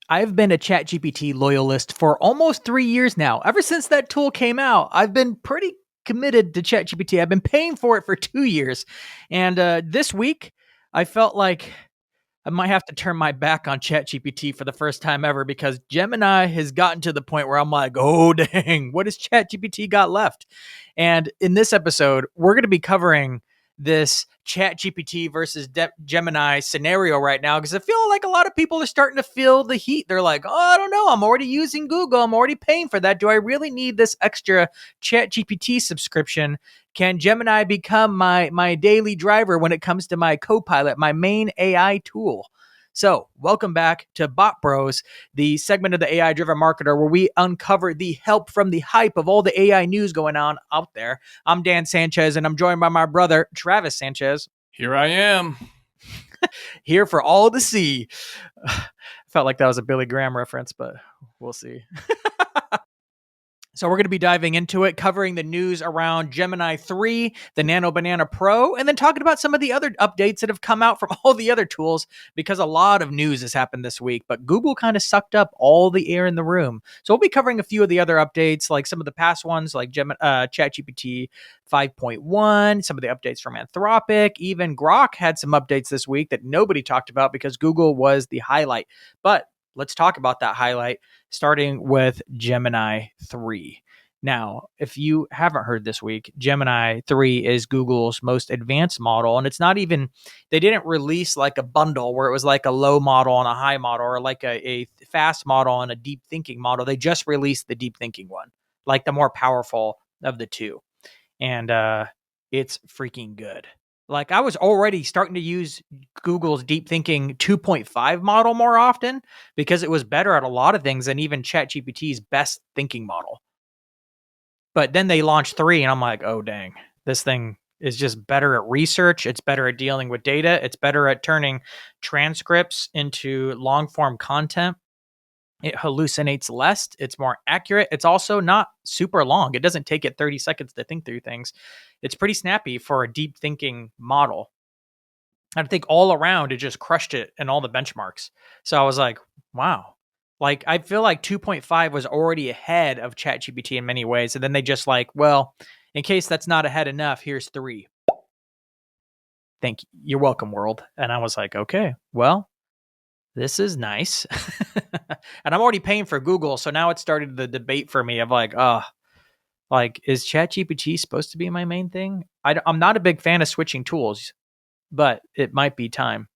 I've been a ChatGPT loyalist for almost 3 years now. Ever since that tool came out, I've been pretty committed to ChatGPT. I've been paying for it for 2 years. And this week, I felt like I might have to turn my back on ChatGPT for the first time ever because Gemini has gotten to the point where I'm like, oh, dang, what has ChatGPT got left? And in this episode, we're going to be covering this ChatGPT versus Gemini scenario right now because I feel like a lot of people are starting to feel the heat. They're like, oh, I don't know. I'm already using Google. I'm already paying for that. Do I really need this extra ChatGPT subscription? Can Gemini become my daily driver when it comes to my co-pilot, my main AI tool? So, welcome back to Bot Bros, the segment of the AI-driven marketer where we uncover the help from the hype of all the AI news going on out there. I'm Dan Sanchez, and I'm joined by my brother, Travis Sanchez. Here I am. Here for all to see. Felt like that was a Billy Graham reference, but we'll see. So we're going to be diving into it, covering the news around Gemini 3, the Nano Banana Pro, and then talking about some of the other updates that have come out from all the other tools because a lot of news has happened this week, but Google kind of sucked up all the air in the room. So we'll be covering a few of the other updates, like some of the past ones, like ChatGPT 5.1, some of the updates from Anthropic, even Grok had some updates this week that nobody talked about because Google was the highlight. But let's talk about that highlight, starting with Gemini 3. Now, if you haven't heard this week, Gemini 3 is Google's most advanced model. And it's not even, they didn't release like a bundle where it was like a low model and a high model or like a fast model and a deep thinking model. They just released the deep thinking one, like the more powerful of the two. And it's freaking good. Like I was already starting to use Google's Deep Thinking 2.5 model more often because it was better at a lot of things than even ChatGPT's best thinking model. But then they launched 3 and I'm like, oh, dang, this thing is just better at research. It's better at dealing with data. It's better at turning transcripts into long form content. It hallucinates less. It's more accurate. It's also not super long. It doesn't take it 30 seconds to think through things. It's pretty snappy for a deep thinking model. I think all around it just crushed it in all the benchmarks. So I was like, wow. Like I feel like 2.5 was already ahead of ChatGPT in many ways. And then they just like, well, in case that's not ahead enough, here's 3. Thank you. You're welcome, world. And I was like, okay, well, this is nice. And I'm already paying for Google. So now it started the debate for me of like, like, is ChatGPT supposed to be my main thing? I'm not a big fan of switching tools, but it might be time.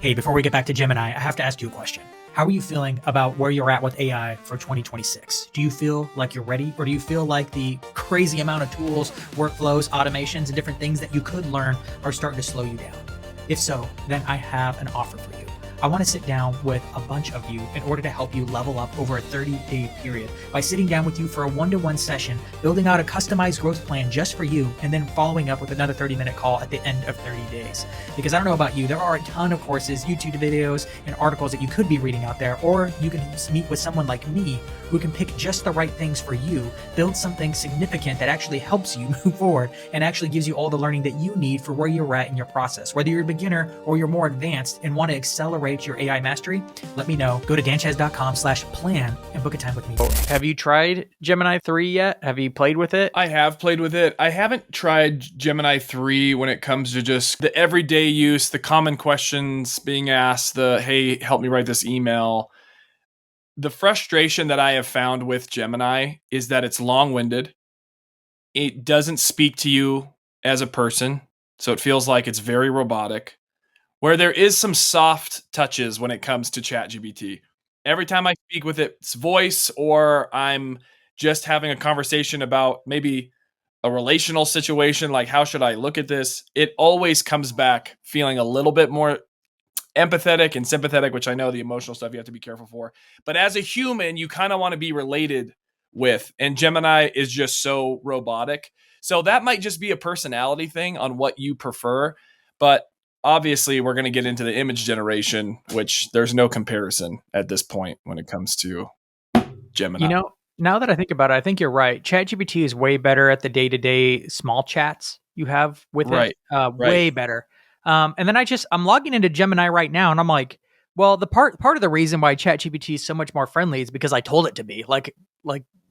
Hey, before we get back to Gemini, I have to ask you a question. How are you feeling about where you're at with AI for 2026? Do you feel like you're ready, or do you feel like the crazy amount of tools, workflows, automations, and different things that you could learn are starting to slow you down? If so, then I have an offer for you. I want to sit down with a bunch of you in order to help you level up over a 30-day period by sitting down with you for a one-to-one session, building out a customized growth plan just for you, and then following up with another 30-minute call at the end of 30 days. Because I don't know about you, there are a ton of courses, YouTube videos, and articles that you could be reading out there, or you can meet with someone like me who can pick just the right things for you, build something significant that actually helps you move forward and actually gives you all the learning that you need for where you're at in your process. Whether you're a beginner or you're more advanced and want to accelerate your AI mastery, let me know. Go to danchez.com/plan and book a time with me today. Have you tried Gemini 3 yet? Have you played with it? I have played with it. I haven't tried Gemini 3 when it comes to just the everyday use, the common questions being asked, the, hey, help me write this email. The frustration that I have found with Gemini is that it's long-winded. It doesn't speak to you as a person, so it feels like it's very robotic. Where there is some soft touches when it comes to ChatGPT. Every time I speak with its voice, or I'm just having a conversation about maybe a relational situation, like how should I look at this, it always comes back feeling a little bit more empathetic and sympathetic, which I know the emotional stuff you have to be careful for. But as a human, you kind of want to be related with, and Gemini is just so robotic. So that might just be a personality thing on what you prefer. But obviously, we're going to get into the image generation, which there's no comparison at this point when it comes to Gemini. You know, now that I think about it, I think you're right. ChatGPT is way better at the day-to-day small chats you have with it. Way better. And then I'm logging into Gemini right now, and I'm like, well, the part of the reason why ChatGPT is so much more friendly is because I told it to be. Like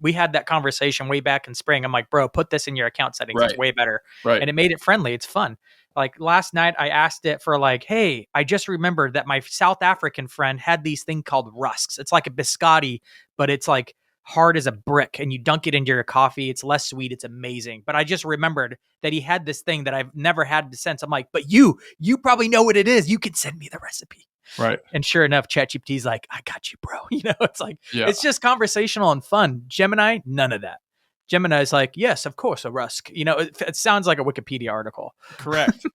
we had that conversation way back in spring. I'm like, bro, put this in your account settings. It's Right. way better. Right. And it made it friendly. It's fun. Like last night, I asked it for like, hey, I just remembered that my South African friend had these thing called rusks. It's like a biscotti, but it's like hard as a brick, and you dunk it into your coffee. It's less sweet. It's amazing. But I just remembered that he had this thing that I've never had since. I'm like, but you probably know what it is. You can send me the recipe. Right. And sure enough, ChatGPT's like, I got you, bro. It's like, Yeah. it's just conversational and fun. Gemini, none of that. Gemini's like, yes, of course, a rusk. It sounds like a Wikipedia article. Correct.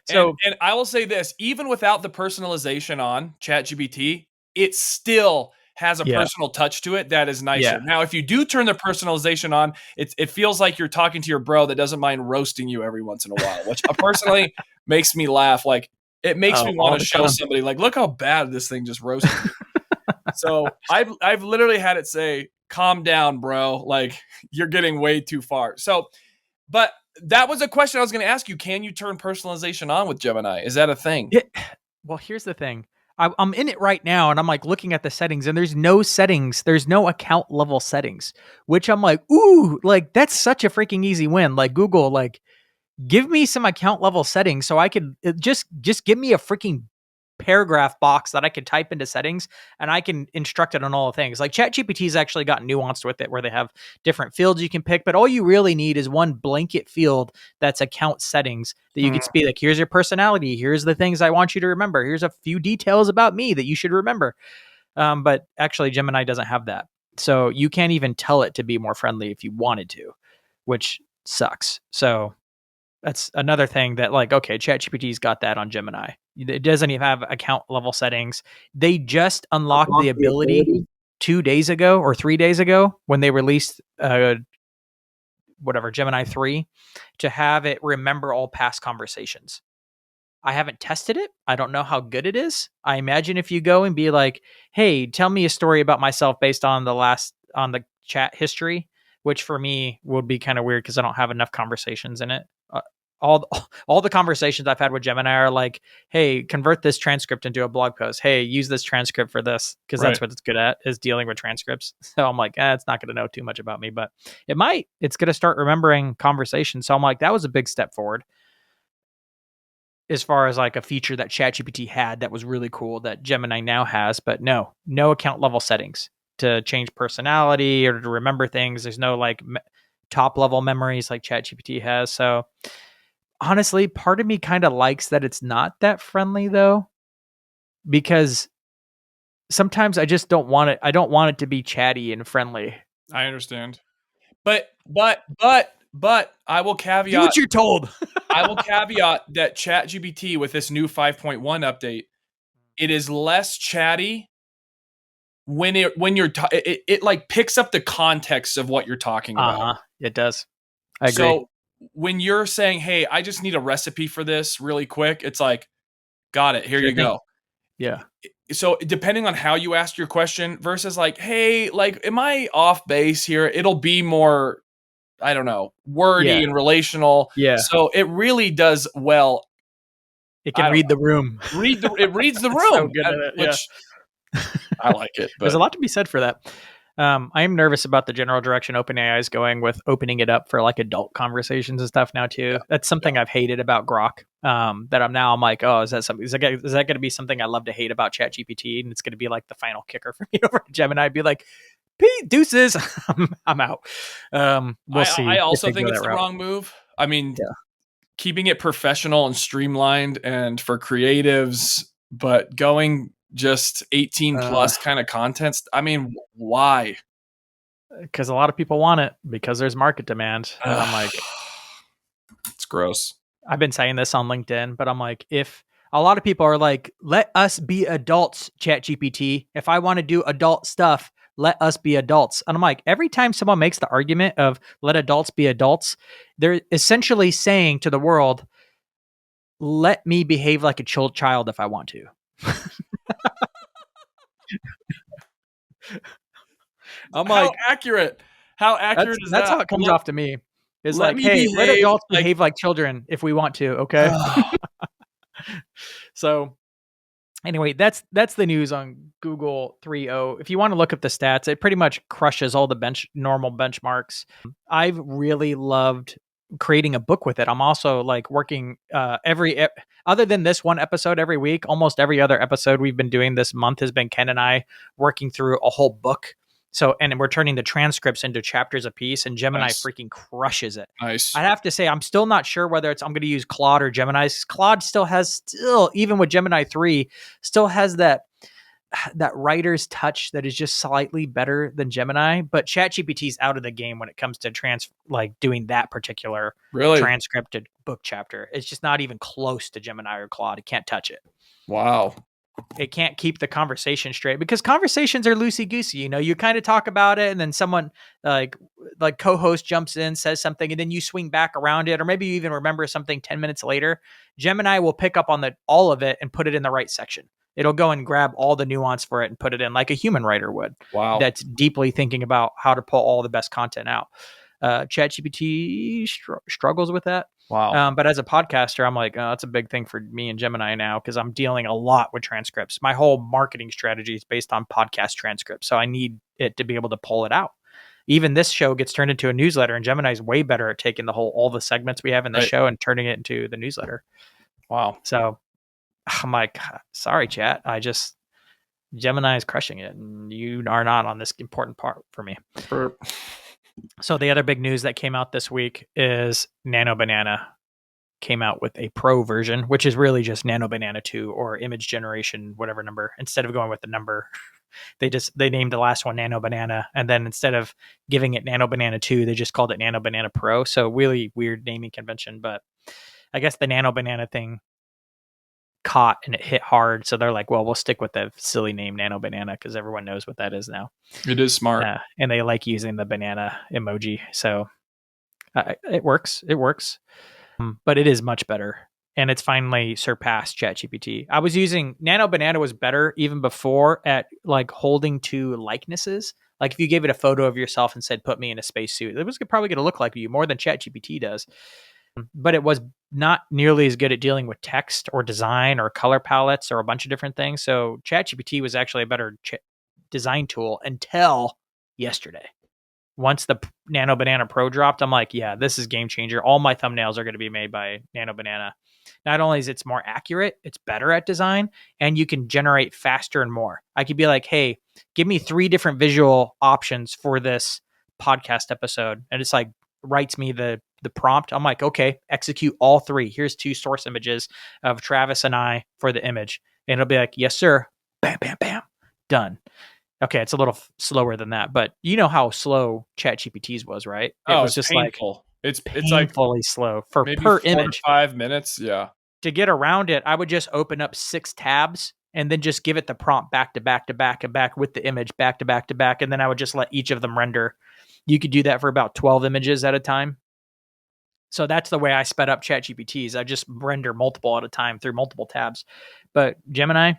So, and I will say this, even without the personalization on ChatGPT, it still has a personal touch to it that is nicer. Yeah. Now, if you do turn the personalization on, it feels like you're talking to your bro that doesn't mind roasting you every once in a while, which personally makes me laugh. Like, it makes me want to show somebody, like, look how bad this thing just roasted me. So I've literally had it say, calm down, bro. Like, you're getting way too far. So, but that was a question I was going to ask you. Can you turn personalization on with Gemini? Is that a thing? Well, here's the thing. I'm in it right now, and I'm like looking at the settings, and there's no settings. There's no account level settings, which I'm like, ooh, like that's such a freaking easy win. Like Google, like give me some account level settings so I could just give me a freaking paragraph box that I could type into settings, and I can instruct it on all the things. Like ChatGPT's actually got nuanced with it where they have different fields you can pick, but all you really need is one blanket field that's account settings that you could be like, here's your personality, here's the things I want you to remember, here's a few details about me that you should remember. But actually Gemini doesn't have that. So you can't even tell it to be more friendly if you wanted to, which sucks. So that's another thing that, like, okay, ChatGPT's got that on Gemini. It doesn't even have account level settings. They just unlocked the ability 2 days ago or 3 days ago when they released Gemini 3, to have it remember all past conversations. I haven't tested it. I don't know how good it is. I imagine if you go and be like, hey, tell me a story about myself based on the chat history, which for me would be kind of weird because I don't have enough conversations in it. All the conversations I've had with Gemini are like, hey, convert this transcript into a blog post. Hey, use this transcript for this, because that's what it's good at, is dealing with transcripts. So I'm like, it's not going to know too much about me, but it might. It's going to start remembering conversations. So I'm like, that was a big step forward as far as like a feature that ChatGPT had that was really cool that Gemini now has. But no account level settings to change personality or to remember things. There's no like top level memories like ChatGPT has. So honestly, part of me kind of likes that it's not that friendly though, because sometimes I just don't want it. I don't want it to be chatty and friendly. I understand. But I will caveat. Do what you're told. I will caveat that ChatGPT with this new 5.1 update, it is less chatty when it like picks up the context of what you're talking about. It does. I agree. So when you're saying, hey, I just need a recipe for this really quick, it's like, got it. Here you go. Yeah. So depending on how you ask your question versus like, hey, like, am I off base here? It'll be more, I don't know, wordy and relational. Yeah. So it really does well. It can read the room. It reads the room. So good at it, which I like it. But there's a lot to be said for that. I am nervous about the general direction OpenAI is going with opening it up for like adult conversations and stuff now too. Yeah. That's something I've hated about Grok. That I'm like, oh, is that going to be something I love to hate about ChatGPT? And it's going to be like the final kicker for me over Gemini. I'd be like, Pete, deuces, I'm out. We'll see. I also think it's the wrong move. I mean, keeping it professional and streamlined and for creatives, but going just 18 plus kind of content. I mean, why? Because a lot of people want it because there's market demand. And I'm like, it's gross. I've been saying this on LinkedIn, but I'm like, if a lot of people are like, let us be adults, ChatGPT. If I want to do adult stuff, let us be adults. And I'm like, every time someone makes the argument of let adults be adults, they're essentially saying to the world, let me behave like a child if I want to. I'm like, accurate. How accurate is that? That's how it comes off to me. It's like, hey, let adults behave like children if we want to, okay? So anyway, that's the news on Google 3.0. If you want to look at the stats, it pretty much crushes all the normal benchmarks. I've really loved creating a book with it. I'm also like working other than this one episode every week, almost every other episode we've been doing this month has been Ken and I working through a whole book. So, and we're turning the transcripts into chapters a piece, and Gemini Nice. freaking crushes it. Nice. I have to say, I'm still not sure whether I'm going to use Claude or Gemini. Claude still, even with Gemini 3, still has that writer's touch that is just slightly better than Gemini, but ChatGPT is out of the game when it comes to doing that particular Really? transcripted book chapter. It's just not even close to Gemini or Claude. It can't touch it. Wow. It can't keep the conversation straight because conversations are loosey goosey. You know, you kind of talk about it and then someone like co-host jumps in, says something, and then you swing back around it, or maybe you even remember something 10 minutes later. Gemini will pick up on all of it and put it in the right section. It'll go and grab all the nuance for it and put it in like a human writer would. Wow. That's deeply thinking about how to pull all the best content out. ChatGPT struggles with that. Wow. But as a podcaster, I'm like, that's a big thing for me and Gemini now because I'm dealing a lot with transcripts. My whole marketing strategy is based on podcast transcripts. So I need it to be able to pull it out. Even this show gets turned into a newsletter, and Gemini is way better at taking all the segments we have in the show and turning it into the newsletter. Wow. So I'm like, sorry, chat. Gemini is crushing it, and you are not on this important part for me. So the other big news that came out this week is Nano Banana came out with a pro version, which is really just Nano Banana 2 or image generation, whatever number. Instead of going with the number, they named the last one Nano Banana. And then instead of giving it Nano Banana 2, they just called it Nano Banana Pro. So really weird naming convention, but I guess the Nano Banana thing caught and it hit hard. So they're like, well, we'll stick with the silly name Nano Banana because everyone knows what that is now. It is smart. And they like using the banana emoji. So it works. It works. But it is much better. And it's finally surpassed ChatGPT. I was using Nano Banana was better even before at like holding to likenesses. Like if you gave it a photo of yourself and said, put me in a spacesuit, it was probably going to look like you more than ChatGPT does. But it was not nearly as good at dealing with text or design or color palettes or a bunch of different things. So ChatGPT was actually a better design tool until yesterday. Once the Nano Banana Pro dropped, I'm like, yeah, this is game changer. All my thumbnails are going to be made by Nano Banana. Not only is it more accurate, it's better at design, and you can generate faster and more. I could be like, hey, give me 3 different visual options for this podcast episode. And it's like writes me the prompt. I'm like, okay, execute all 3. Here's 2 source images of Travis and I for the image. And it'll be like, yes, sir. Bam, bam, bam. Done. Okay, it's a little slower than that, but you know how slow ChatGPT's was, right? It was just painful. Like it's painfully slow for maybe per 4 image. to 5 minutes. Yeah. To get around it, I would just open up 6 tabs and then just give it the prompt back to back to back and back with the image back to back to back, and then I would just let each of them render. You could do that for about 12 images at a time. So that's the way I sped up ChatGPT's. I just render multiple at a time through multiple tabs. But Gemini,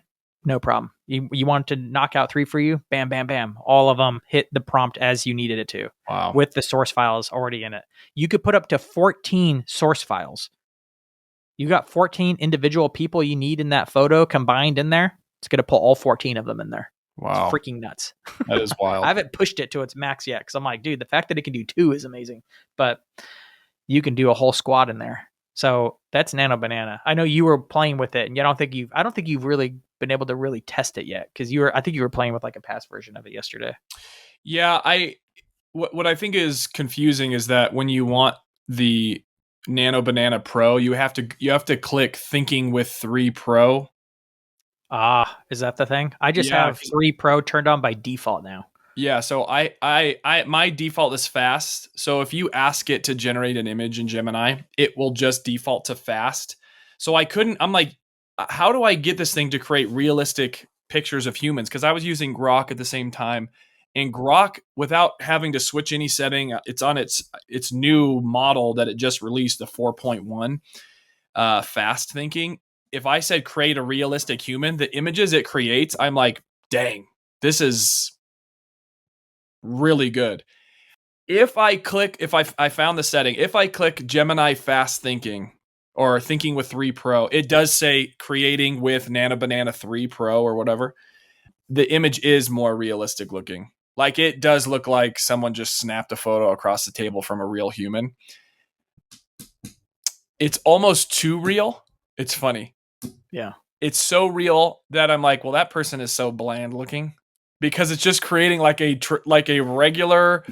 no problem. You want to knock out 3 for you? Bam, bam, bam. All of them hit the prompt as you needed it to. Wow. With the source files already in it. You could put up to 14 source files. You got 14 individual people you need in that photo combined in there. It's going to pull all 14 of them in there. Wow. It's freaking nuts. That is wild. I haven't pushed it to its max yet because I'm like, dude, the fact that it can do 2 is amazing. But you can do a whole squad in there. So that's Nano Banana. I know you were playing with it, and I don't think you've really been able to really test it yet because I think you were playing with like a past version of it yesterday. Yeah, what I think is confusing is that when you want the Nano Banana Pro, you have to click Thinking with 3 Pro. Is that the thing? I just have 3 Pro turned on by default now. Yeah, so I my default is fast. So if you ask it to generate an image in Gemini, it will just default to fast. So I'm like, how do I get this thing to create realistic pictures of humans? Because I was using Grok at the same time. And Grok, without having to switch any setting, it's on its new model that it just released, the 4.1 fast thinking. If I said create a realistic human, the images it creates, I'm like, dang, this is really good. If I found the setting, if I click Gemini fast thinking, or thinking with 3 Pro. It does say creating with Nano Banana 3 Pro or whatever. The image is more realistic looking. Like it does look like someone just snapped a photo across the table from a real human. It's almost too real. It's funny. Yeah. It's so real that I'm like, well, that person is so bland looking because it's just creating like a regular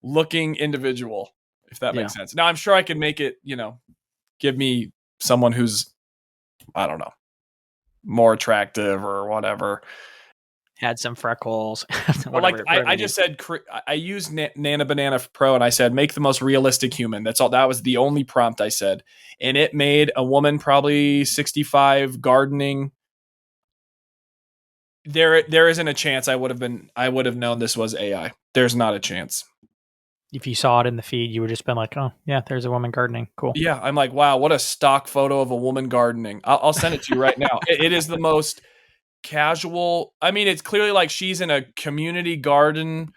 looking individual, if that Yeah. makes sense. Now I'm sure I can make it, give me someone who's, I don't know, more attractive or whatever. Had some freckles. But like whatever I just said, I used Nano Banana Pro and I said, make the most realistic human. That's all. That was the only prompt I said. And it made a woman probably 65 gardening. There isn't a chance I would have known this was AI. There's not a chance. If you saw it in the feed, you would just been like, oh yeah, there's a woman gardening. Cool. Yeah, I'm like, wow, what a stock photo of a woman gardening. I'll send it to you right now. It is the most casual. I mean, it's clearly like she's in a community garden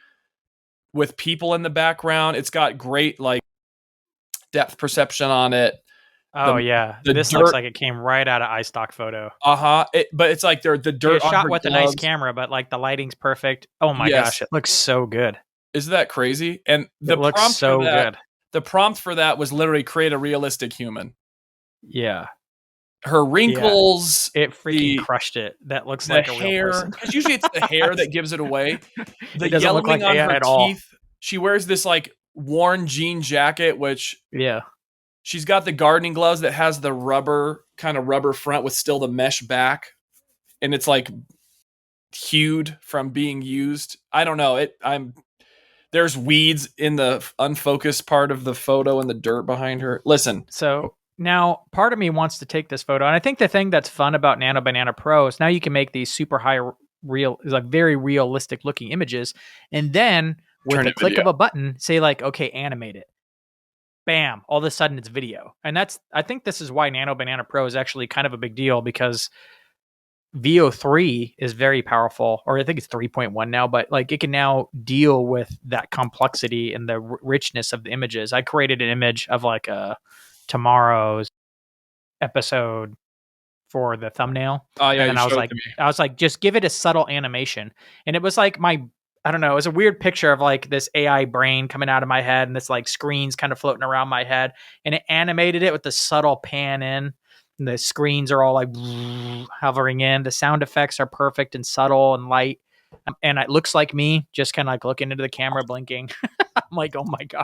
with people in the background. It's got great like depth perception on it. Oh yeah, The this dirt, looks like it came right out of iStock photo. But it's like the dirt It's on shot her with a nice gloves. camera, but like the lighting's perfect. Oh my Yes. gosh, it looks so good. Isn't that crazy? And It looks so good. the prompt for that was literally create a realistic human. Yeah, Her wrinkles, it freaking crushed it. That looks the like a hair, real person. because usually it's the hair that gives it away. The It doesn't look like yellowing on AI her at all. teeth. She wears this like worn jean jacket, which Yeah, she's got the gardening gloves that has the rubber front with still the mesh back, and it's like hewed from being used. I don't know. There's weeds in the unfocused part of the photo and the dirt behind her. Listen. So now part of me wants to take this photo. And I think the thing that's fun about Nano Banana Pro is now you can make these super high like very realistic looking images. And then with a click of a button, say like, okay, animate it. Bam. All of a sudden it's video. And I think this is why Nano Banana Pro is actually kind of a big deal, because VO3 is very powerful, or I think it's 3.1 now, but like it can now deal with that complexity and the richness of the images. I created an image of like tomorrow's episode for the thumbnail. Oh yeah, and then I was like, just give it a subtle animation. And it was like I don't know, it was a weird picture of like this AI brain coming out of my head and this like screens kind of floating around my head. And it animated it with the subtle pan in. And the screens are all like hovering in. The sound effects are perfect and subtle and light. And it looks like me just kind of like looking into the camera, blinking. I'm like, oh my gosh,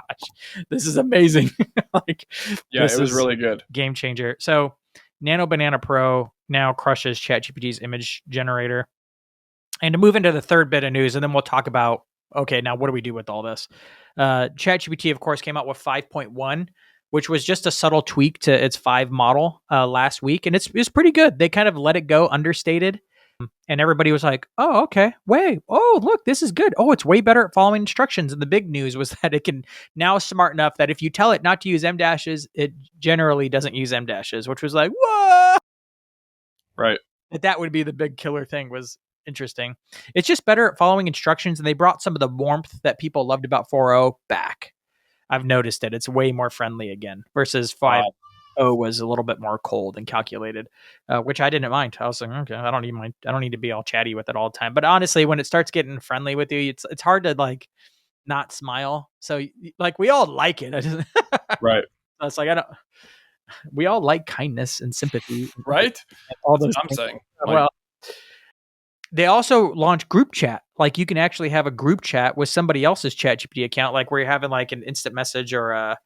this is amazing. Like, yeah, it was really good. Game changer. So Nano Banana Pro now crushes ChatGPT's image generator. And to move into the third bit of news, and then we'll talk about, okay, now what do we do with all this? ChatGPT, of course, came out with 5.1, which was just a subtle tweak to its 5 model last week. And it's pretty good. They kind of let it go understated. And everybody was like, oh, okay, look, this is good. Oh, it's way better at following instructions. And the big news was that it can now smart enough that if you tell it not to use M dashes, it generally doesn't use M dashes, which was like, whoa. Right. That would be the big killer thing. Was interesting. It's just better at following instructions, and they brought some of the warmth that people loved about 4.0 back. I've noticed it. It's way more friendly again versus 5.0 was a little bit more cold and calculated, which I didn't mind. I was like, okay, I don't even mind. I don't need to be all chatty with it all the time. But honestly, when it starts getting friendly with you, it's hard to like not smile. So like we all like it. Right. It's like we all like kindness and sympathy, right? And all those I'm saying. Well, they also launched group chat. Like you can actually have a group chat with somebody else's ChatGPT account, like where you're having like an instant message or a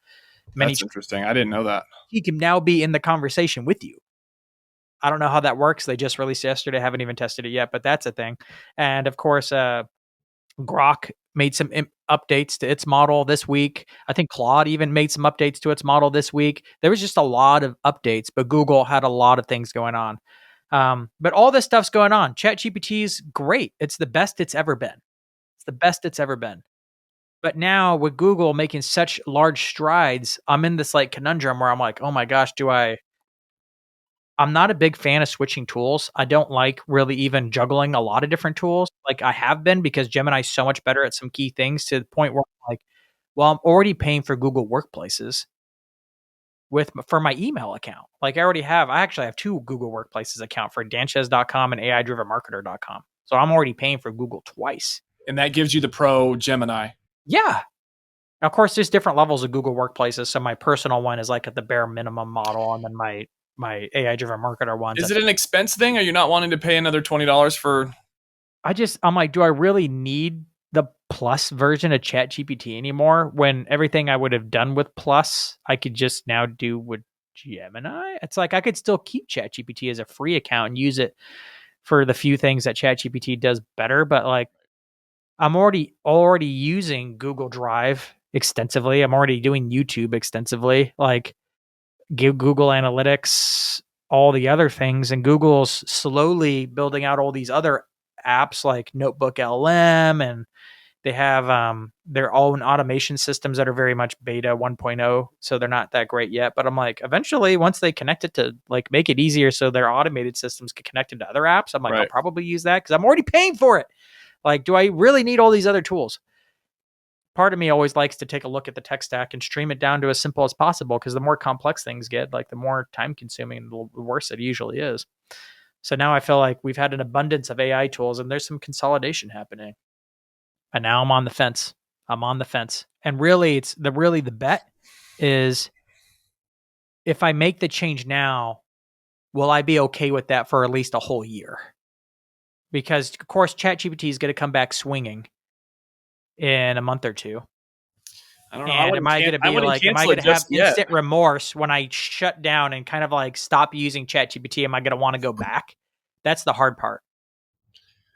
many. That's interesting. I didn't know that. He can now be in the conversation with you. I don't know how that works. They just released yesterday. I haven't even tested it yet, but that's a thing. And of course, Grok made some updates to its model this week. I think Claude even made some updates to its model this week. There was just a lot of updates, but Google had a lot of things going on. But all this stuff's going on. ChatGPT's great. It's the best it's ever been. It's the best it's ever been. But now with Google making such large strides, I'm in this like conundrum where I'm like, oh my gosh, I'm not a big fan of switching tools. I don't like really even juggling a lot of different tools. Like I have been, because Gemini's so much better at some key things, to the point where I'm like, well, I'm already paying for Google Workplaces. for my email account. Like I actually have two Google Workplaces account for danchez.com and AI-drivenmarketer.com. So I'm already paying for Google twice. And that gives you the Pro Gemini. Yeah. Now, of course, there's different levels of Google Workplaces. So my personal one is like at the bare minimum model, and then my AI-driven marketer ones. Is it an expense thing? Are you not wanting to pay another $20 for? I'm like, do I really need the Plus version of ChatGPT anymore? When everything I would have done with Plus, I could just now do with Gemini. It's like I could still keep ChatGPT as a free account and use it for the few things that ChatGPT does better, but like I'm already using Google Drive extensively. I'm already doing YouTube extensively. Like Google Analytics, all the other things, and Google's slowly building out all these other apps like Notebook LM, and they have their own automation systems that are very much beta 1.0, so they're not that great yet. But I'm like, eventually, once they connect it to like make it easier so their automated systems can connect into other apps, I'm like, I'll probably use that because I'm already paying for it. Like, do I really need all these other tools? Part of me always likes to take a look at the tech stack and stream it down to as simple as possible, because the more complex things get, like the more time consuming, the worse it usually is. So now I feel like we've had an abundance of AI tools and there's some consolidation happening. And now I'm on the fence. And really the bet is, if I make the change now, will I be okay with that for at least a whole year? Because of course ChatGPT is going to come back swinging in a month or two. I don't know. And am I going to be like, am I going to have instant remorse when I shut down and kind of like stop using ChatGPT? Am I going to want to go back? That's the hard part.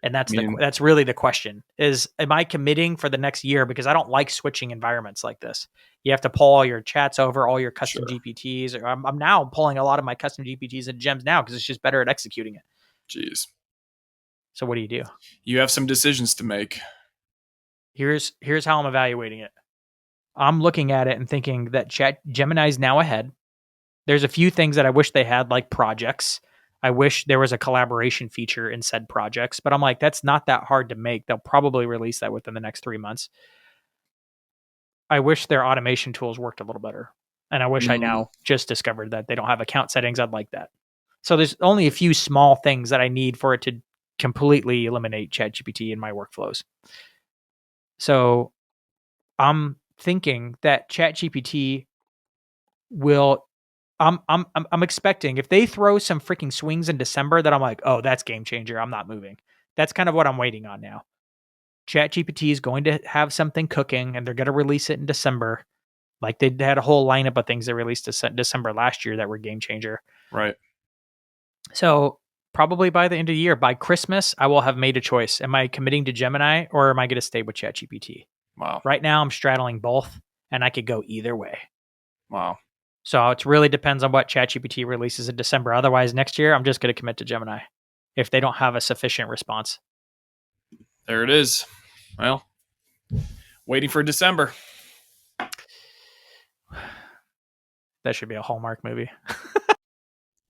And that's really the question is, am I committing for the next year? Because I don't like switching environments like this. You have to pull all your chats over, all your custom GPTs. I'm now pulling a lot of my custom GPTs and gems now because it's just better at executing it. Jeez. So what do you do? You have some decisions to make. Here's how I'm evaluating it. I'm looking at it and thinking that Gemini is now ahead. There's a few things that I wish they had, like projects. I wish there was a collaboration feature in said projects, but I'm like, that's not that hard to make. They'll probably release that within the next 3 months. I wish their automation tools worked a little better. And I wish I now just discovered that they don't have account settings. I'd like that. So there's only a few small things that I need for it to completely eliminate ChatGPT in my workflows. So I'm thinking that ChatGPT will, I'm expecting, if they throw some freaking swings in December, that I'm like, oh, that's game changer. I'm not moving. That's kind of what I'm waiting on now. ChatGPT is going to have something cooking, and they're going to release it in December. Like they had a whole lineup of things they released December last year that were game changer. Right. So probably by the end of the year, by Christmas, I will have made a choice. Am I committing to Gemini, or am I going to stay with ChatGPT? Wow. Right now, I'm straddling both, and I could go either way. Wow. So it really depends on what ChatGPT releases in December. Otherwise, next year, I'm just going to commit to Gemini if they don't have a sufficient response. There it is. Well, waiting for December. That should be a Hallmark movie.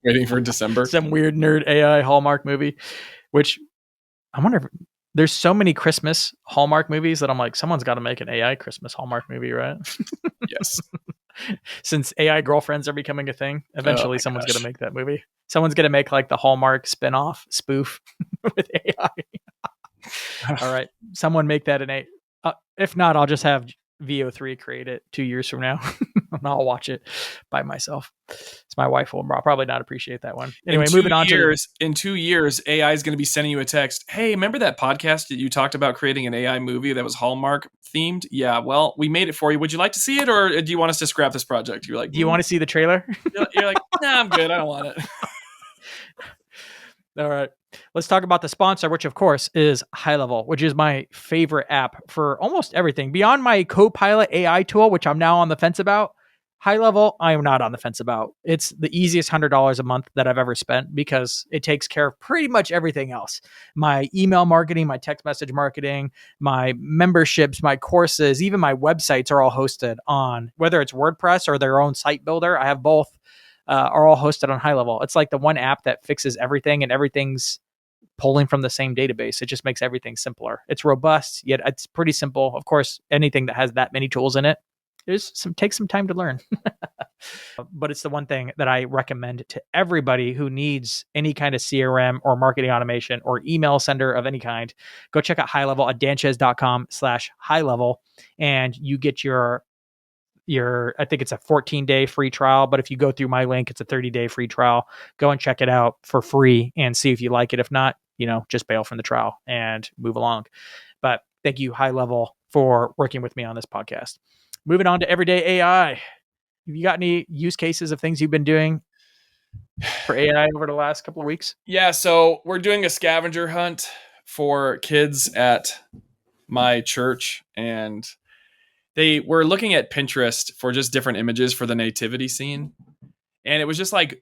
Waiting for December. Some weird nerd AI Hallmark movie, which I wonder if there's so many Christmas Hallmark movies that I'm like, someone's got to make an AI Christmas Hallmark movie, right? Yes. Since AI girlfriends are becoming a thing, eventually someone's going to make that movie. Someone's going to make like the Hallmark spinoff spoof with AI. All right. Someone make that an A. If not, I'll just have VO3 create it 2 years from now. And I'll watch it by myself. So my wife will probably not appreciate that one. Anyway, moving on in 2 years, AI is going to be sending you a text. Hey, remember that podcast that you talked about creating an AI movie that was Hallmark themed? Yeah, well, we made it for you. Would you like to see it, or do you want us to scrap this project? You're like, do you want to see the trailer? You're like, nah, I'm good. I don't want it. All right. Let's talk about the sponsor, which of course is High Level, which is my favorite app for almost everything. Beyond my Copilot AI tool, which I'm now on the fence about, High Level, I am not on the fence about. It's the easiest $100 a month that I've ever spent because it takes care of pretty much everything else. My email marketing, my text message marketing, my memberships, my courses, even my websites are all hosted on, whether it's WordPress or their own site builder. I have both, are all hosted on High Level. It's like the one app that fixes everything, and everything's pulling from the same database. It just makes everything simpler. It's robust, yet it's pretty simple. Of course, anything that has that many tools in it Take some time to learn. But it's the one thing that I recommend to everybody who needs any kind of CRM or marketing automation or email sender of any kind. Go check out High Level at danchez.com/high level, and you get your I think it's a 14-day free trial, but if you go through my link, it's a 30-day free trial. Go and check it out for free and see if you like it. If not, just bail from the trial and move along. But thank you, High Level, for working with me on this podcast. Moving on to everyday AI. Have you got any use cases of things you've been doing for AI over the last couple of weeks? Yeah, so we're doing a scavenger hunt for kids at my church, and they were looking at Pinterest for just different images for the nativity scene. And it was just like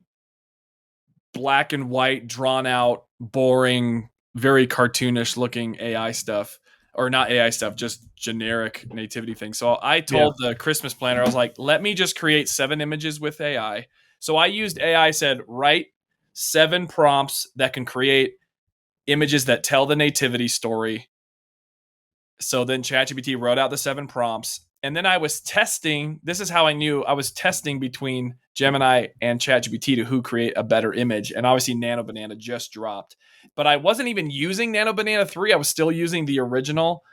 black and white, drawn out, boring, very cartoonish looking AI stuff. Or not AI stuff, just generic nativity things. So I told the Christmas planner, I was like, let me just create 7 images with AI. So I used AI, said, write 7 prompts that can create images that tell the nativity story. So then ChatGPT wrote out the 7 prompts. And then I was testing. This is how I knew I was testing between Gemini and ChatGPT to who create a better image. And obviously, Nano Banana just dropped. But I wasn't even using Nano Banana 3. I was still using the original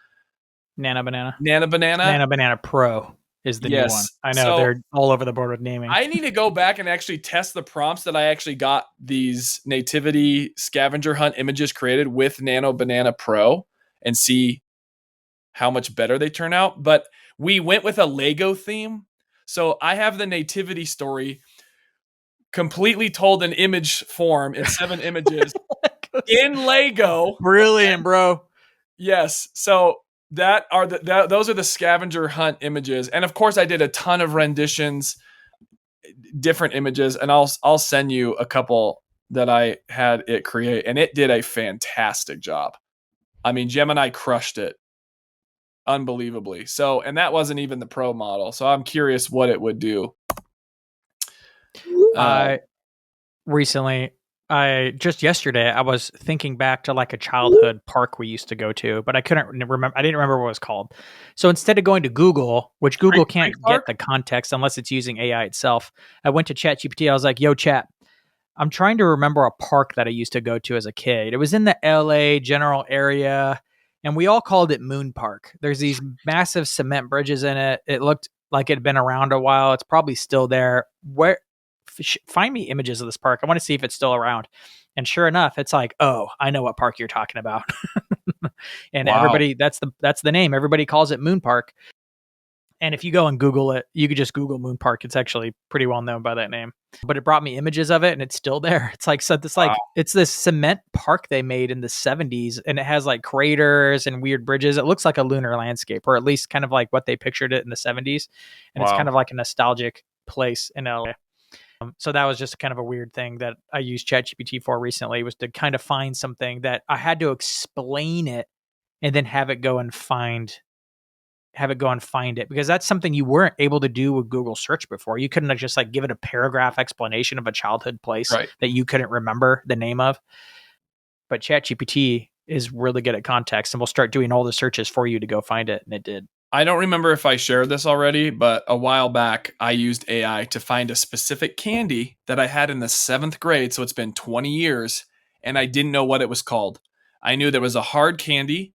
Nano Banana. Nano Banana Pro is the new one. I know, So they're all over the board with naming. I need to go back and actually test the prompts that I actually got these nativity scavenger hunt images created with Nano Banana Pro and see how much better they turn out. But we went with a Lego theme. So I have the nativity story completely told in image form in 7 images in Lego. Brilliant, bro. Yes. So those are the scavenger hunt images. And of course I did a ton of renditions, different images, and I'll send you a couple that I had it create, and it did a fantastic job. I mean, Gemini crushed it unbelievably. So, and that wasn't even the pro model. So I'm curious what it would do. Recently, just yesterday, I was thinking back to like a childhood park we used to go to, but I couldn't remember. I didn't remember what it was called. So instead of going to Google, which Google can't get the context unless it's using AI itself, I went to ChatGPT. I was like, yo, chat, I'm trying to remember a park that I used to go to as a kid. It was in the LA general area, and we all called it Moon Park. There's these massive cement bridges in it. It looked like it had been around a while. It's probably still there. Find me images of this park. I want to see if it's still around. And sure enough, it's like, oh, I know what park you're talking about. And everybody, that's the name. Everybody calls it Moon Park. And if you go and Google it, you could just Google Moon Park. It's actually pretty well known by that name. But it brought me images of it, and it's still there. It's like, so this like it's this cement park they made in the 70s, and it has like craters and weird bridges. It looks like a lunar landscape, or at least kind of like what they pictured it in the 70s. And it's kind of like a nostalgic place in LA. So that was just kind of a weird thing that I used ChatGPT for recently, was to kind of find something that I had to explain it and then have it go and find it, because that's something you weren't able to do with Google search before. You couldn't just like give it a paragraph explanation of a childhood place that you couldn't remember the name of. But ChatGPT is really good at context, and will start doing all the searches for you to go find it. And it did. I don't remember if I shared this already, but a while back, I used AI to find a specific candy that I had in the 7th grade. So it's been 20 years, and I didn't know what it was called. I knew there was a hard candy,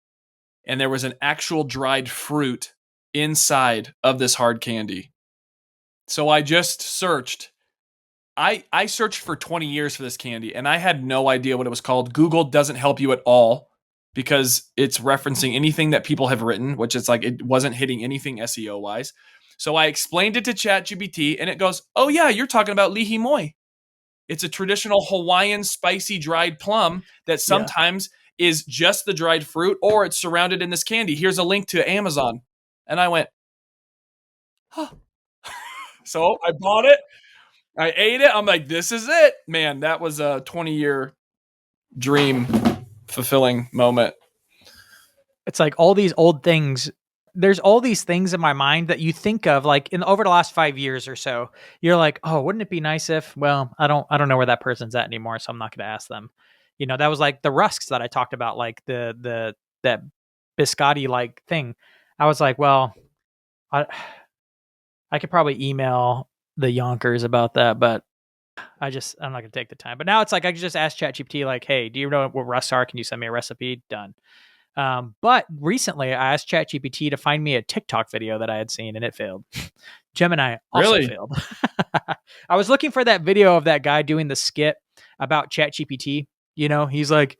and there was an actual dried fruit inside of this hard candy. So I just searched. I searched for 20 years for this candy, and I had no idea what it was called. Google doesn't help you at all, because it's referencing anything that people have written, which is like, it wasn't hitting anything SEO wise. So I explained it to ChatGPT, and it goes, oh yeah, you're talking about lihi moi. It's a traditional Hawaiian spicy dried plum that sometimes is just the dried fruit, or it's surrounded in this candy. Here's a link to Amazon. And I went, huh. So I bought it. I ate it. I'm like, this is it. Man, that was a 20-year dream fulfilling moment. It's like all these old things. There's all these things in my mind that you think of like over the last 5 years or so. You're like, oh, wouldn't it be nice if? Well, I don't know where that person's at anymore, so I'm not going to ask them. That was like the rusks that I talked about, like that biscotti like thing. I was like, well, I could probably email the Yonkers about that, but I'm not gonna take the time. But now it's like I can just ask ChatGPT, like, "Hey, do you know what rusts are? Can you send me a recipe?" Done. But recently, I asked ChatGPT to find me a TikTok video that I had seen, and it failed. Gemini also Really? failed. I was looking for that video of that guy doing the skit about ChatGPT. You know, he's like,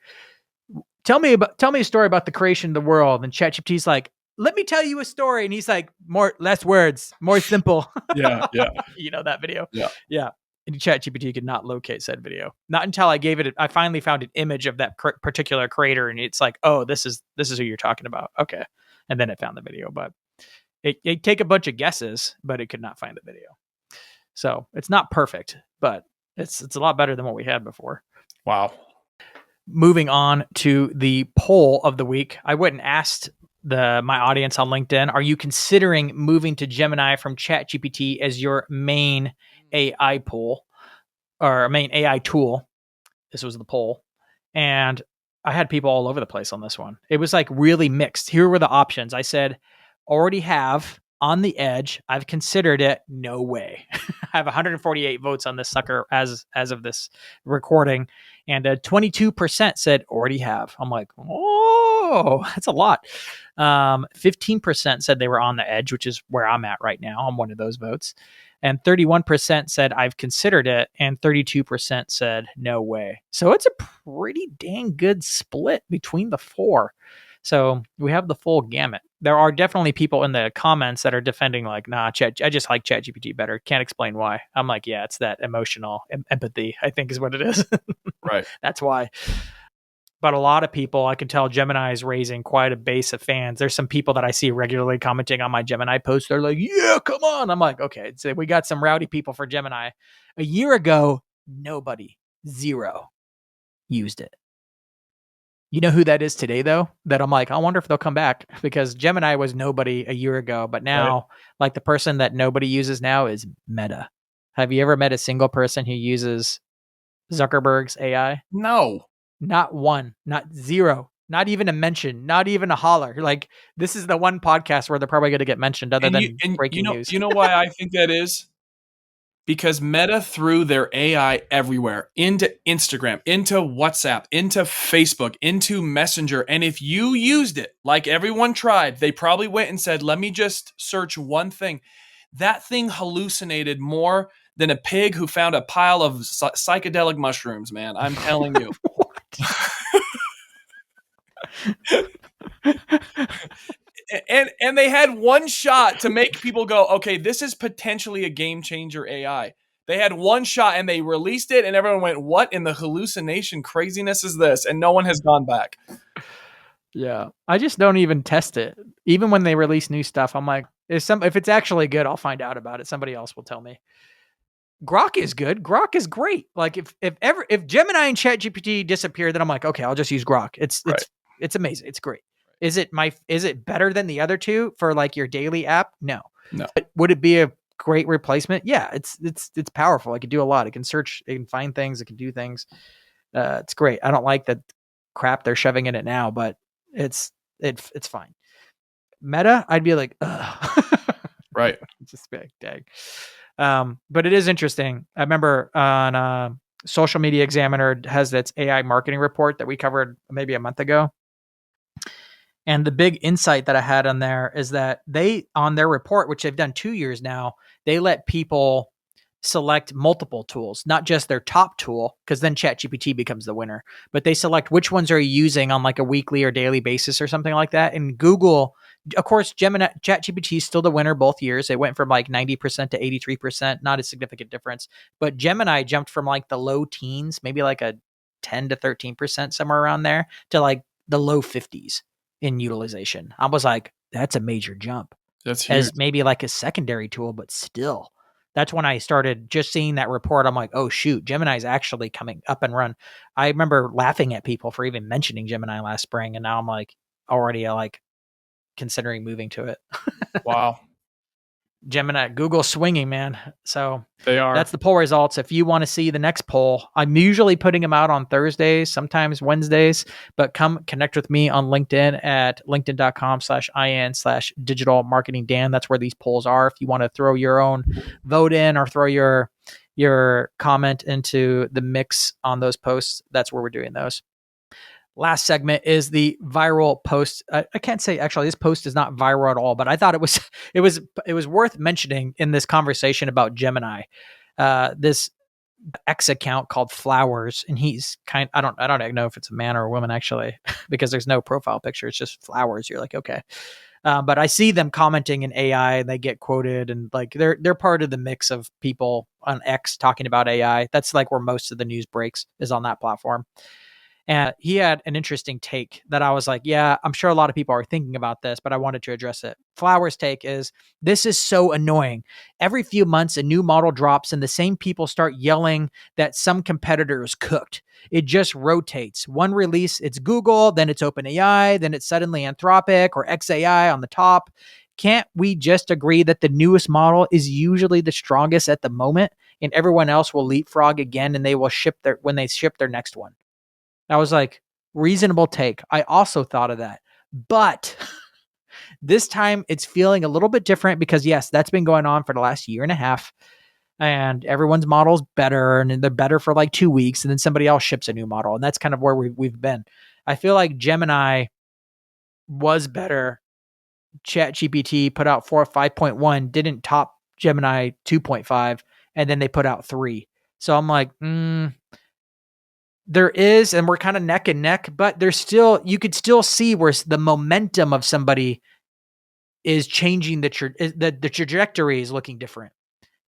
tell me a story about the creation of the world. And ChatGPT's like, let me tell you a story. And he's like, less words, more simple. Yeah, yeah, You know that video? yeah. Yeah. And ChatGPT could not locate said video. Not until I gave it. I finally found an image of that particular creator, and it's like, oh, this is who you're talking about. Okay, and then it found the video, but it take a bunch of guesses, but it could not find the video. So it's not perfect, but it's a lot better than what we had before. Wow. Moving on to the poll of the week, I went and asked my audience on LinkedIn, are you considering moving to Gemini from ChatGPT as your main AI pool or main AI tool? This was the poll. And I had people all over the place on this one. It was like really mixed. Here were the options. I said, already have, on the edge, I've considered it, no way. I have 148 votes on this sucker as of this recording, and 22% said already have. I'm like, oh, that's a lot. 15% said they were on the edge, which is where I'm at right now. I'm one of those votes. And 31% said I've considered it, and 32% said no way. So it's a pretty dang good split between the four. So we have the full gamut. There are definitely people in the comments that are defending, like, nah, I just like ChatGPT better. Can't explain why. I'm like, yeah, it's that emotional empathy, I think is what it is. Right. That's why. But a lot of people, I can tell Gemini is raising quite a base of fans. There's some people that I see regularly commenting on my Gemini posts. They're like, yeah, come on. I'm like, okay, so we got some rowdy people for Gemini. A year ago, nobody, zero, used it. You know who that is today, though? That I'm like, I wonder if they'll come back, because Gemini was nobody a year ago, but now, Right. like, the person that nobody uses now is Meta. Have you ever met a single person who uses Zuckerberg's AI? No. Not one, not zero, not even a mention, not even a holler. Like, this is the one podcast where they're probably going to get mentioned, other And than breaking news. you know why I think that is? Because Meta threw their AI everywhere, into Instagram, into WhatsApp, into Facebook, into Messenger. And if you used it like everyone tried, they probably went and said, let me just search one thing. That thing hallucinated more than a pig who found a pile of psychedelic mushrooms, man. I'm telling you. And they had one shot to make people go, okay, this is potentially a game changer AI. They had one shot and they released it, and everyone went, what in the hallucination craziness is this? And no one has gone back. Yeah, I just don't even test it. Even when they release new stuff, I'm like, if it's actually good, I'll find out about it. Somebody else will tell me. Grok is good. Grok is great. Like, if Gemini and ChatGPT disappear, then I'm like, okay, I'll just use Grok. Right. It's amazing. It's great. Is it better than the other two for like your daily app? No. No. But would it be a great replacement? Yeah, it's powerful. It can do a lot. It can search, it can find things, it can do things. It's great. I don't like the crap they're shoving in it now, but it's fine. Meta, I'd be like, ugh. Right. Just be like, dang. But it is interesting. I remember on Social Media Examiner has its AI marketing report that we covered maybe a month ago. And the big insight that I had on there is that they, on their report, which they've done 2 years now, they let people select multiple tools, not just their top tool, because then ChatGPT becomes the winner. But they select which ones are you using on like a weekly or daily basis or something like that. And Google, of course, Gemini, ChatGPT is still the winner both years. It went from like 90% to 83%, not a significant difference. But Gemini jumped from like the low teens, maybe like a 10 to 13%, somewhere around there, to like the low 50s in utilization. I was like, that's a major jump. That's huge. As maybe like a secondary tool, but still. That's when I started just seeing that report. I'm like, oh shoot, Gemini is actually coming up and run. I remember laughing at people for even mentioning Gemini last spring, and now I'm like already like considering moving to it. Wow. Gemini, Google swinging, man. So They are. that's the poll results. If you want to see the next poll, I'm usually putting them out on Thursdays, sometimes Wednesdays, but come connect with me on LinkedIn at linkedin.com/in/digital marketing Dan. That's where these polls are. If you want to throw your own vote in or throw your comment into the mix on those posts, that's where we're doing those. Last segment is the viral post. I can't say actually this post is not viral at all, but I thought it was worth mentioning in this conversation about Gemini. This X account called Flowers, and he's I don't know if it's a man or a woman actually, because there's no profile picture. It's just flowers. You're like, okay. But I see them commenting in AI and they get quoted, and like they're part of the mix of people on X talking about AI. That's like where most of the news breaks, is on that platform. And he had an interesting take that I was like, yeah, I'm sure a lot of people are thinking about this, but I wanted to address it. Flowers' take is, this is so annoying. Every few months, a new model drops and the same people start yelling that some competitor is cooked. It just rotates. One release, it's Google, then it's OpenAI, then it's suddenly Anthropic or XAI on the top. Can't we just agree that the newest model is usually the strongest at the moment, and everyone else will leapfrog again and they will when they ship their next one? I was like, reasonable take. I also thought of that. But this time it's feeling a little bit different because, yes, that's been going on for the last year and a half. And everyone's model's better, and they're better for like 2 weeks. And then somebody else ships a new model. And that's kind of where we've been. I feel like Gemini was better. ChatGPT put out 5.1, didn't top Gemini 2.5. And then they put out 3. So I'm like, there is, and we're kind of neck and neck, but there's still, you could still see where the momentum of somebody is changing. The trajectory is looking different.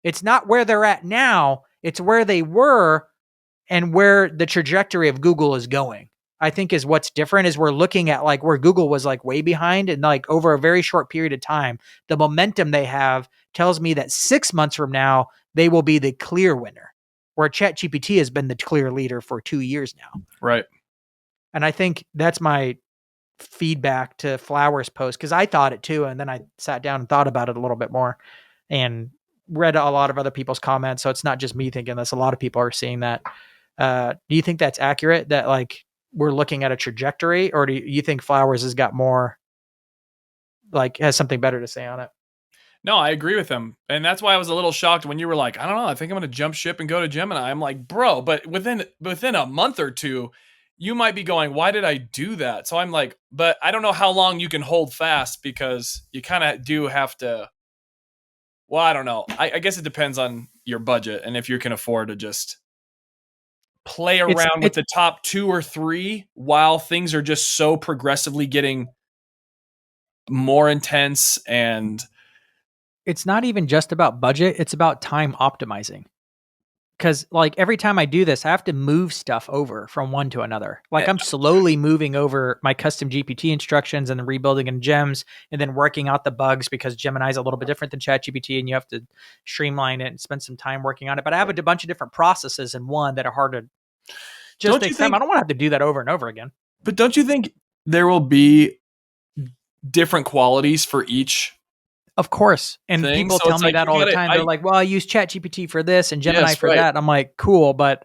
It's not where they're at now, it's where they were and where the trajectory of Google is going. I think is what's different, is we're looking at like where Google was like way behind, and like over a very short period of time, the momentum they have tells me that 6 months from now, they will be the clear winner, where ChatGPT has been the clear leader for 2 years now. Right. And I think that's my feedback to Flowers' post, because I thought it too. And then I sat down and thought about it a little bit more and read a lot of other people's comments. So it's not just me thinking this. A lot of people are seeing that. Do you think that's accurate, that like we're looking at a trajectory, or do you think Flowers has got more, like has something better to say on it? No, I agree with him. And that's why I was a little shocked when you were like, I don't know, I think I'm going to jump ship and go to Gemini. I'm like, bro, but within a month or two, you might be going, why did I do that? So I'm like, but I don't know how long you can hold fast, because you kind of do have to. Well, I don't know. I guess it depends on your budget and if you can afford to just play around with the top 2 or 3 while things are just so progressively getting more intense. And it's not even just about budget. It's about time optimizing. Because like every time I do this, I have to move stuff over from one to another. Like I'm slowly moving over my custom GPT instructions and then rebuilding in Gems, and then working out the bugs, because Gemini is a little bit different than ChatGPT and you have to streamline it and spend some time working on it. But I have a bunch of different processes in one that are hard to just take time. I don't want to have to do that over and over again. But don't you think there will be different qualities for each? Of course. And thing? People tell me that all the time. They're like, well, I use ChatGPT for this and Gemini for that. I'm like, cool. But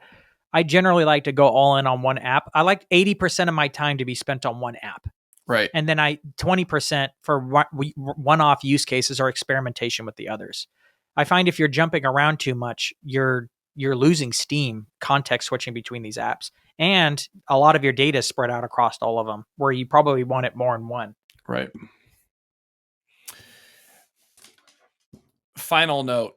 I generally like to go all in on one app. I like 80% of my time to be spent on one app. Right. And then 20% for one-off use cases or experimentation with the others. I find if you're jumping around too much, you're losing steam, context switching between these apps. And a lot of your data is spread out across all of them, where you probably want it more in one. Right. Final note.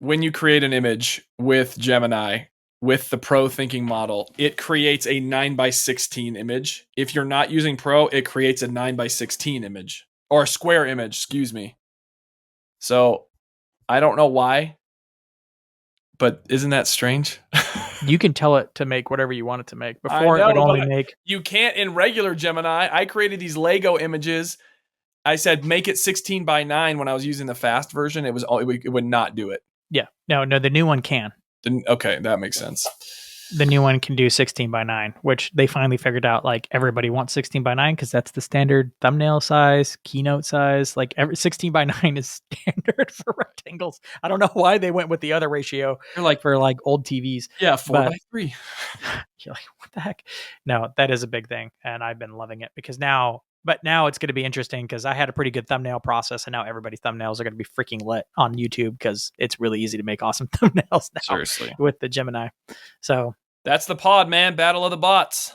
When you create an image with Gemini, with the Pro thinking model, it creates a 9:16 image. If you're not using Pro, it creates a 9:16 image, or a square image, excuse me. So I don't know why, but isn't that strange? You can tell it to make whatever you want it to make. Before it would only make. You can't in regular Gemini. I created these Lego images. I said make it 16:9 when I was using the fast version. It would not do it. Yeah. No, the new one can. Okay, that makes sense. the new one can do 16 by 9, which they finally figured out. Like everybody wants 16 by 9 because that's the standard thumbnail size, keynote size. Like every 16 by 9 is standard for rectangles. I don't know why they went with the other ratio You're like, for like old TVs. yeah, 4 But by 3. you're like, what the heck? No, that is a big thing. And I've been loving it because now it's going to be interesting because I had a pretty good thumbnail process and now everybody's thumbnails are going to be freaking lit on YouTube because it's really easy to make awesome thumbnails now Seriously. with the Gemini. So That's the pod, man. Battle of the bots.